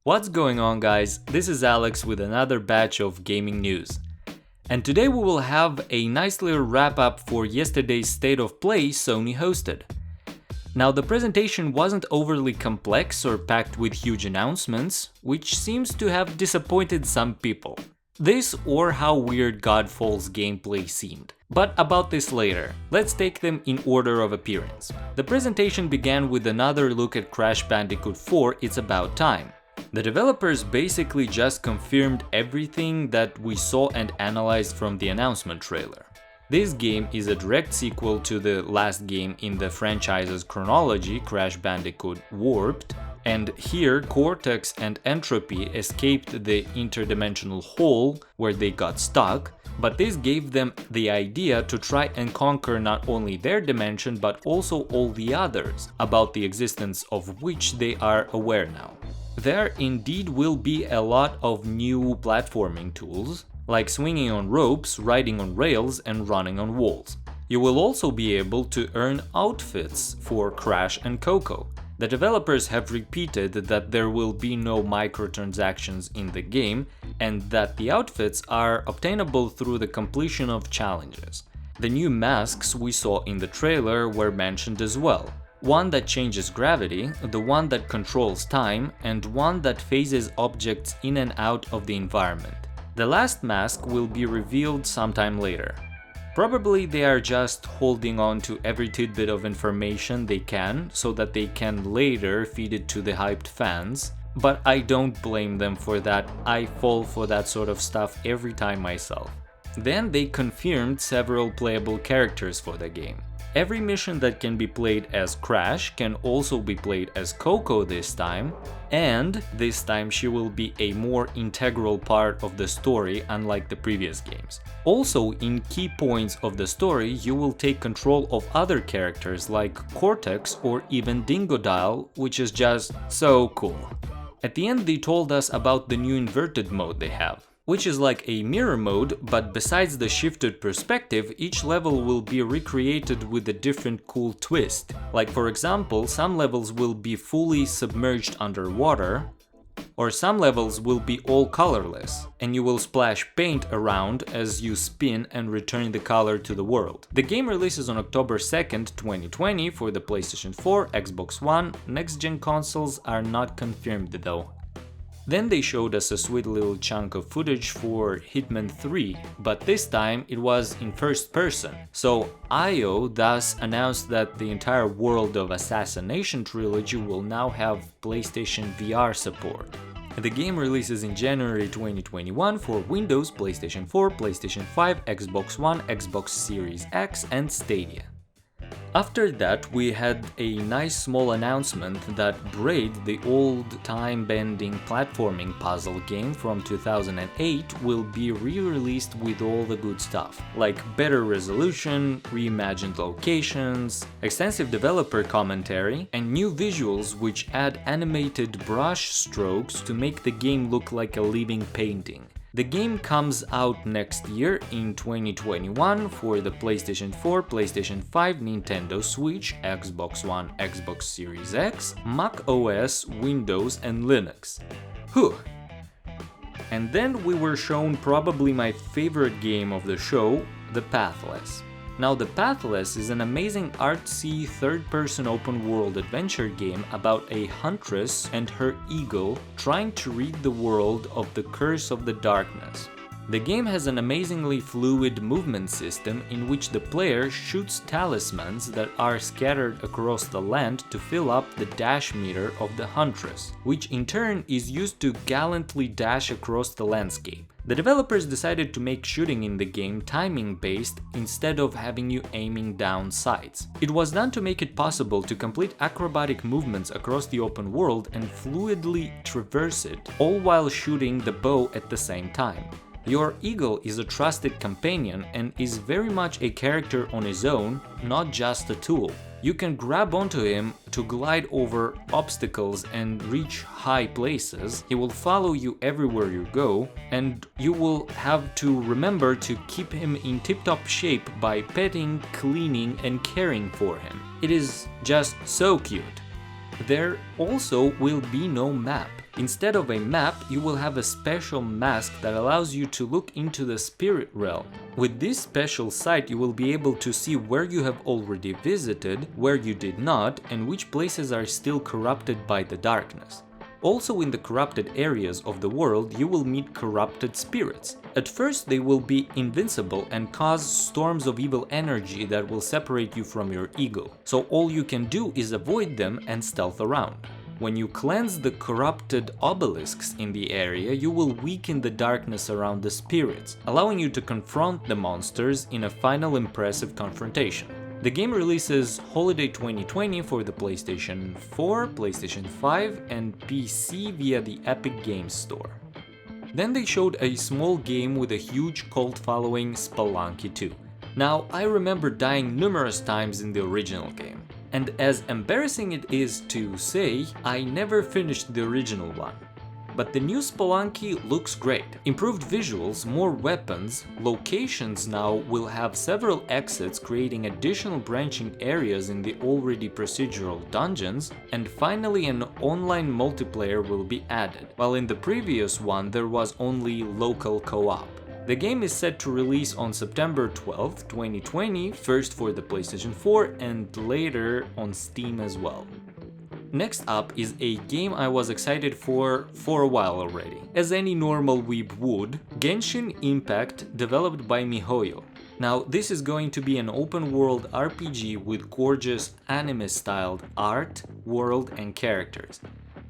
What's going on, guys? This is Alex with another batch of gaming news. And today we will have a nice little wrap up for yesterday's State of Play Sony hosted. Now, the presentation wasn't overly complex or packed with huge announcements, which seems to have disappointed some people. This or how weird Godfall's gameplay seemed. But about this later. Let's take them in order of appearance. The presentation began with another look at Crash Bandicoot 4 It's About Time. The developers basically just confirmed everything that we saw and analyzed from the announcement trailer. This game is a direct sequel to the last game in the franchise's chronology, Crash Bandicoot Warped, and here Cortex and Entropy escaped the interdimensional hole where they got stuck, but this gave them the idea to try and conquer not only their dimension but also all the others, about the existence of which they are aware now. There indeed will be a lot of new platforming tools, like swinging on ropes, riding on rails, and running on walls. You will also be able to earn outfits for Crash and Coco. The developers have repeated that there will be no microtransactions in the game and that the outfits are obtainable through the completion of challenges. The new masks we saw in the trailer were mentioned as well. One that changes gravity, the one that controls time, and one that phases objects in and out of the environment. The last mask will be revealed sometime later. Probably they are just holding on to every tidbit of information they can so that they can later feed it to the hyped fans, but I don't blame them for that. I fall for that sort of stuff every time myself. Then they confirmed several playable characters for the game. Every mission that can be played as Crash can also be played as Coco this time, and this time she will be a more integral part of the story unlike the previous games. Also, in key points of the story, you will take control of other characters like Cortex or even Dingodile, which is just so cool. At the end, they told us about the new inverted mode they have, which is like a mirror mode, but besides the shifted perspective, each level will be recreated with a different cool twist. Like, for example, some levels will be fully submerged underwater, or some levels will be all colorless, and you will splash paint around as you spin and return the color to the world. The game releases on October 2nd, 2020 for the PlayStation 4, Xbox One. Next-gen consoles are not confirmed though. Then they showed us a sweet little chunk of footage for Hitman 3, but this time it was in first person. So IO thus announced that the entire world of Assassination Trilogy will now have PlayStation VR support. The game releases in January 2021 for Windows, PlayStation 4, PlayStation 5, Xbox One, Xbox Series X, and Stadia. After that, we had a nice small announcement that Braid, the old time-bending platforming puzzle game from 2008, will be re-released with all the good stuff, like better resolution, reimagined locations, extensive developer commentary, and new visuals which add animated brush strokes to make the game look like a living painting. The game comes out next year in 2021 for the PlayStation 4, PlayStation 5, Nintendo Switch, Xbox One, Xbox Series X, Mac OS, Windows, and Linux. Whew! And then we were shown probably my favorite game of the show, The Pathless. Now, The Pathless is an amazing artsy third-person open-world adventure game about a huntress and her eagle trying to rid the world of the curse of the darkness. The game has an amazingly fluid movement system in which the player shoots talismans that are scattered across the land to fill up the dash meter of the huntress, which in turn is used to gallantly dash across the landscape. The developers decided to make shooting in the game timing-based instead of having you aiming down sights. It was done to make it possible to complete acrobatic movements across the open world and fluidly traverse it, all while shooting the bow at the same time. Your eagle is a trusted companion and is very much a character on his own, not just a tool. You can grab onto him to glide over obstacles and reach high places. He will follow you everywhere you go, and you will have to remember to keep him in tip-top shape by petting, cleaning, and caring for him. It is just so cute. There also will be no map. Instead of a map, you will have a special mask that allows you to look into the spirit realm. With this special sight, you will be able to see where you have already visited, where you did not, and which places are still corrupted by the darkness. Also, in the corrupted areas of the world, you will meet corrupted spirits. At first, they will be invincible and cause storms of evil energy that will separate you from your ego. So all you can do is avoid them and stealth around. When you cleanse the corrupted obelisks in the area, you will weaken the darkness around the spirits, allowing you to confront the monsters in a final impressive confrontation. The game releases Holiday 2020 for the PlayStation 4, PlayStation 5 and PC via the Epic Games Store. Then they showed a small game with a huge cult following, Spelunky 2. Now, I remember dying numerous times in the original game, and as embarrassing it is to say, I never finished the original one. But the new Spelunky looks great. Improved visuals, more weapons, locations now will have several exits, creating additional branching areas in the already procedural dungeons, and finally an online multiplayer will be added, while in the previous one there was only local co-op. The game is set to release on September 12, 2020, first for the PlayStation 4 and later on Steam as well. Next up is a game I was excited for a while already. As any normal weeb would, Genshin Impact, developed by MiHoYo. Now, this is going to be an open-world RPG with gorgeous anime-styled art, world and characters.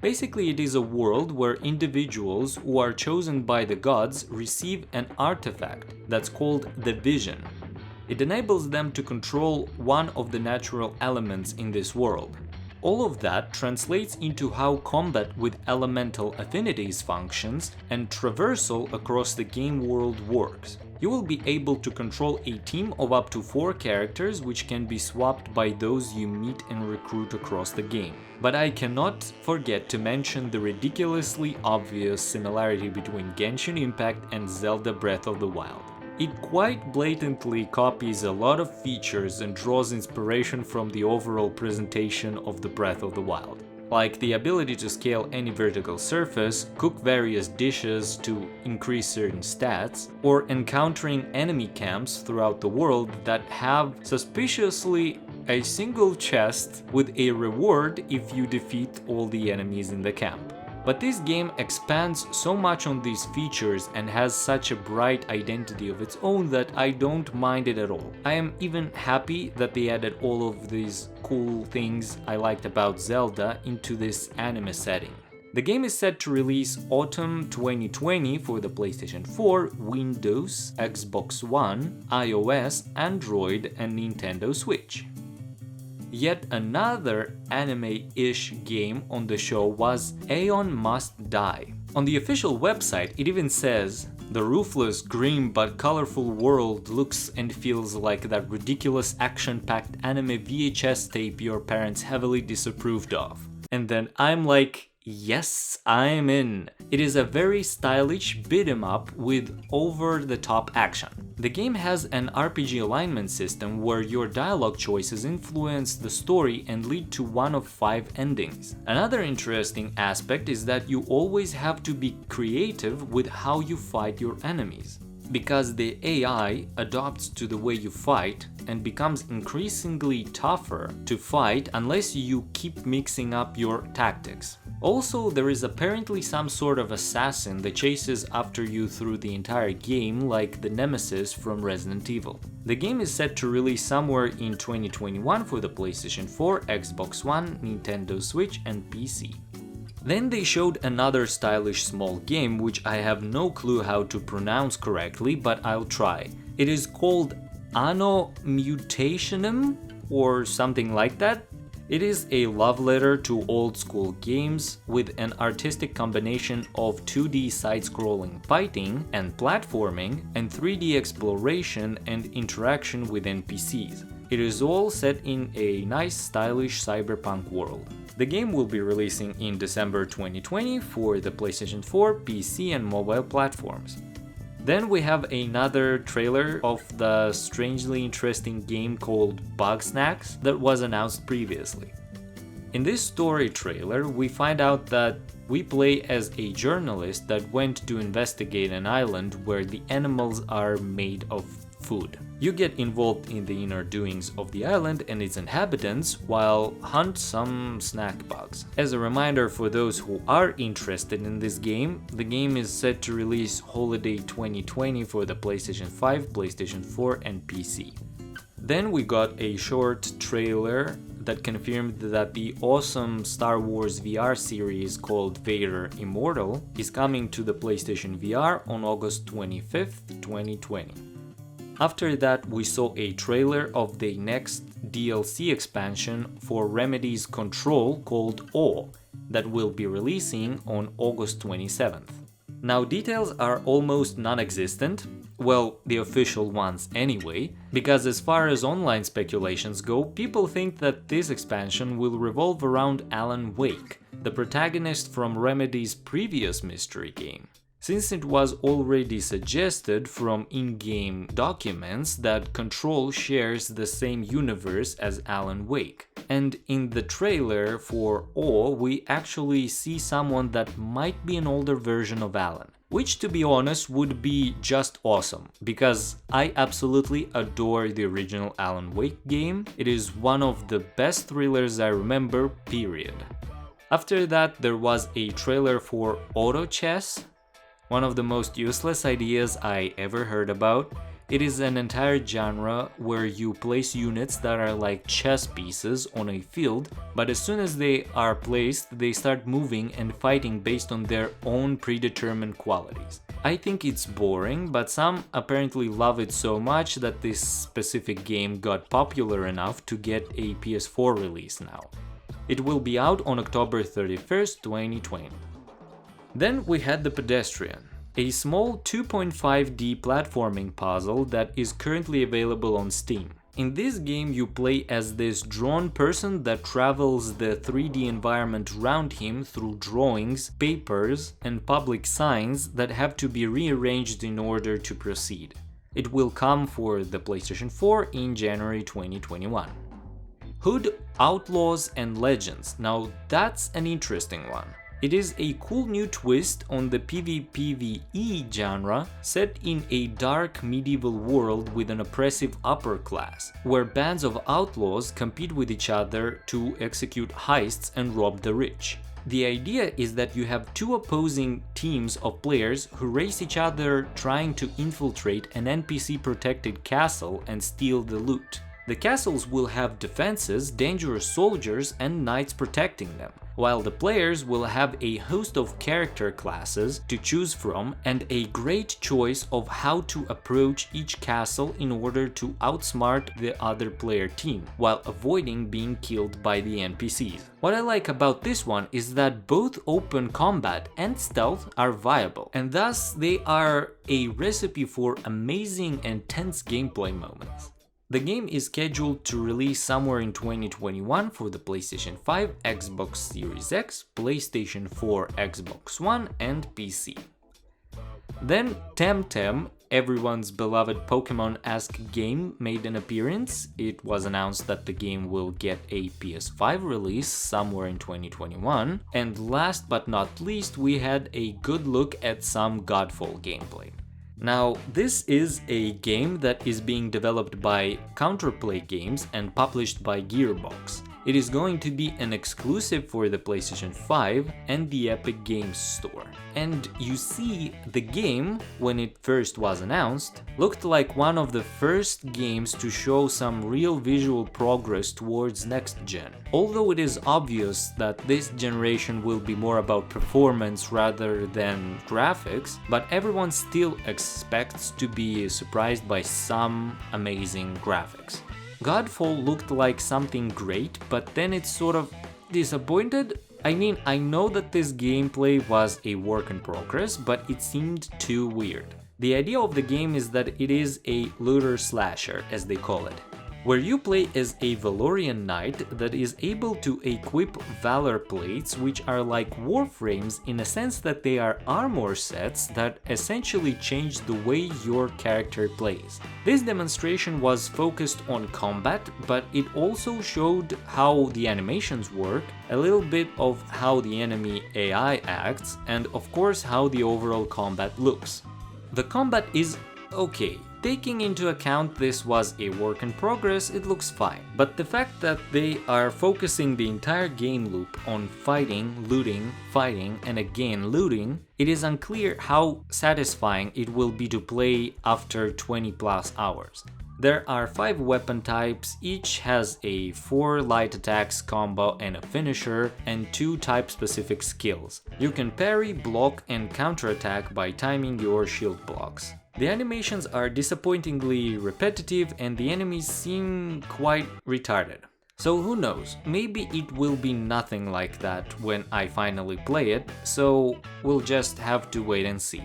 Basically, it is a world where individuals who are chosen by the gods receive an artifact that's called the Vision. It enables them to control one of the natural elements in this world. All of that translates into how combat with elemental affinities functions and traversal across the game world works. You will be able to control a team of up to 4 characters, which can be swapped by those you meet and recruit across the game. But I cannot forget to mention the ridiculously obvious similarity between Genshin Impact and Zelda Breath of the Wild. It quite blatantly copies a lot of features and draws inspiration from the overall presentation of the Breath of the Wild, like the ability to scale any vertical surface, cook various dishes to increase certain stats, or encountering enemy camps throughout the world that have suspiciously a single chest with a reward if you defeat all the enemies in the camp. But this game expands so much on these features and has such a bright identity of its own that I don't mind it at all. I am even happy that they added all of these cool things I liked about Zelda into this anime setting. The game is set to release autumn 2020 for the PlayStation 4, Windows, Xbox One, iOS, Android and Nintendo Switch. Yet another anime-ish game on the show was Aeon Must Die. On the official website, it even says, "The ruthless, grim but colorful world looks and feels like that ridiculous action-packed anime VHS tape your parents heavily disapproved of." And then I'm like, yes, I'm in. It is a very stylish beat-em-up with over-the-top action. The game has an RPG alignment system where your dialogue choices influence the story and lead to one of 5 endings. Another interesting aspect is that you always have to be creative with how you fight your enemies, because the AI adapts to the way you fight and becomes increasingly tougher to fight unless you keep mixing up your tactics. Also, there is apparently some sort of assassin that chases after you through the entire game, like the Nemesis from Resident Evil. The game is set to release somewhere in 2021 for the PlayStation 4, Xbox One, Nintendo Switch and PC. Then they showed another stylish small game which I have no clue how to pronounce correctly, but I'll try. It is called Anno Mutationum or something like that. It is a love letter to old school games with an artistic combination of 2D side-scrolling fighting and platforming and 3D exploration and interaction with NPCs. It is all set in a nice stylish cyberpunk world. The game will be releasing in December 2020 for the PlayStation 4, PC and mobile platforms. Then we have another trailer of the strangely interesting game called Bugsnax that was announced previously. In this story trailer, we find out that we play as a journalist that went to investigate an island where the animals are made of food. You get involved in the inner doings of the island and its inhabitants while hunt some snack bugs. As a reminder for those who are interested in this game, the game is set to release holiday 2020 for the PlayStation 5, PlayStation 4 and PC. Then we got a short trailer that confirmed that the awesome Star Wars VR series called Vader Immortal is coming to the PlayStation VR on August 25th, 2020. After that, we saw a trailer of the next DLC expansion for Remedy's Control called Awe that will be releasing on August 27th. Now, details are almost non-existent, well, the official ones anyway, because as far as online speculations go, people think that this expansion will revolve around Alan Wake, the protagonist from Remedy's previous mystery game. Since it was already suggested from in-game documents that Control shares the same universe as Alan Wake. And in the trailer for Awe, we actually see someone that might be an older version of Alan. Which, to be honest, would be just awesome, because I absolutely adore the original Alan Wake game. It is one of the best thrillers I remember, period. After that, there was a trailer for Auto Chess, one of the most useless ideas I ever heard about. It is an entire genre where you place units that are like chess pieces on a field, but as soon as they are placed, they start moving and fighting based on their own predetermined qualities. I think it's boring, but some apparently love it so much that this specific game got popular enough to get a PS4 release now. It will be out on October 31st, 2020. Then we had The Pedestrian, a small 2.5D platforming puzzle that is currently available on Steam. In this game, you play as this drawn person that travels the 3D environment around him through drawings, papers, and public signs that have to be rearranged in order to proceed. It will come for the PlayStation 4 in January 2021. Hood, Outlaws and Legends. Now that's an interesting one. It is a cool new twist on the PvPvE genre set in a dark medieval world with an oppressive upper class, where bands of outlaws compete with each other to execute heists and rob the rich. The idea is that you have two opposing teams of players who race each other trying to infiltrate an NPC-protected castle and steal the loot. The castles will have defenses, dangerous soldiers, and knights protecting them, while the players will have a host of character classes to choose from and a great choice of how to approach each castle in order to outsmart the other player team, while avoiding being killed by the NPCs. What I like about this one is that both open combat and stealth are viable, and thus they are a recipe for amazing and tense gameplay moments. The game is scheduled to release somewhere in 2021 for the PlayStation 5, Xbox Series X, PlayStation 4, Xbox One, and PC. Then Temtem, everyone's beloved Pokemon-esque game, made an appearance. It was announced that the game will get a PS5 release somewhere in 2021. And last but not least, we had a good look at some Godfall gameplay. Now, this is a game that is being developed by Counterplay Games and published by Gearbox. It is going to be an exclusive for the PlayStation 5 and the Epic Games Store. And you see, the game, when it first was announced, looked like one of the first games to show some real visual progress towards next gen. Although it is obvious that this generation will be more about performance rather than graphics, but everyone still expects to be surprised by some amazing graphics. Godfall looked like something great, but then it's sort of disappointed. I mean, I know that this gameplay was a work in progress, but it seemed too weird. The idea of the game is that it is a looter slasher, as they call it. where you play as a Valorian knight that is able to equip valor plates, which are like warframes in a sense that they are armor sets that essentially change the way your character plays. This demonstration was focused on combat, but it also showed how the animations work, a little bit of how the enemy AI acts, and of course how the overall combat looks. The combat is okay. Taking into account this was a work in progress, it looks fine. But the fact that they are focusing the entire game loop on fighting, looting, fighting, and again looting, it is unclear how satisfying it will be to play after 20+ hours. There are 5 weapon types, each has a 4 light attacks combo and a finisher, and 2 type-specific skills. You can parry, block, and counterattack by timing your shield blocks. The animations are disappointingly repetitive and the enemies seem quite retarded. So who knows, maybe it will be nothing like that when I finally play it, so we'll just have to wait and see.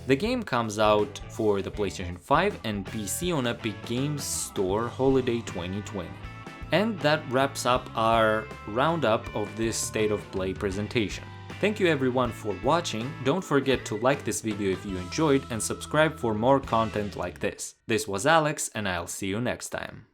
The game comes out for the PlayStation 5 and PC on Epic Games Store Holiday 2020. And that wraps up our roundup of this State of Play presentation. Thank you everyone for watching, don't forget to like this video if you enjoyed and subscribe for more content like this. This was Alex and I'll see you next time.